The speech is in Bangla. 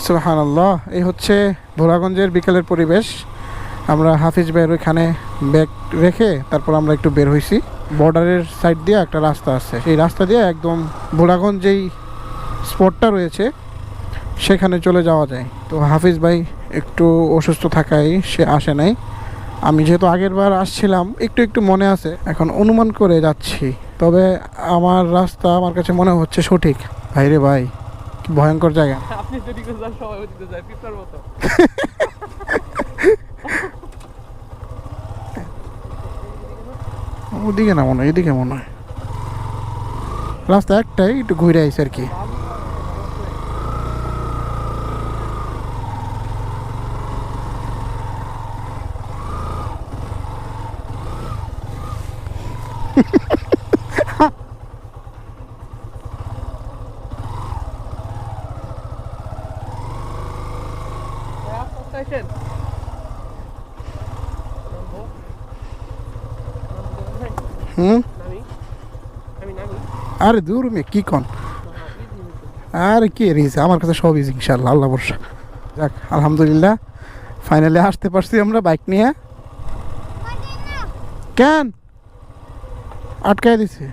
সুবহানাল্লাহ, এই হচ্ছে ভোলাগঞ্জের বিকেলের পরিবেশ। আমরা হাফিজ ভাইয়ের ওইখানে ব্যাগ রেখে তারপর আমরা একটু বের হয়েছি। বর্ডারের সাইড দিয়ে একটা রাস্তা আছে, সেই রাস্তা দিয়ে একদম ভোলাগঞ্জ যেই স্পটটা রয়েছে সেখানে চলে যাওয়া যায়। তো হাফিজ ভাই একটু অসুস্থ থাকায় সে আসে নাই। আমি যেহেতু আগের বার আসছিলাম একটু একটু মনে আছে, এখন অনুমান করে যাচ্ছি। তবে আমার রাস্তা আমার কাছে মনে হচ্ছে সঠিক। ভাইরে ভাই, কি ভয়ঙ্কর জায়গা। আপনি যেদিকে যান সবাই ওদিকে যায় পিঁপড়ার মতো। ওদিকে না মনে হয়, এদিকে মনে হয়। রাস্তা একটাই, একটু ঘুরে আইছে আর কি। হুম, আরে দূর মে কি কন, আরে কি রিস, আমার কাছে সব ইজি ইনশাআল্লাহ, আল্লাহ ভরসা। যাক আলহামদুলিল্লাহ, ফাইনালি আসতে পারছি আমরা বাইক নিয়ে। কেন আটকায় দিছে?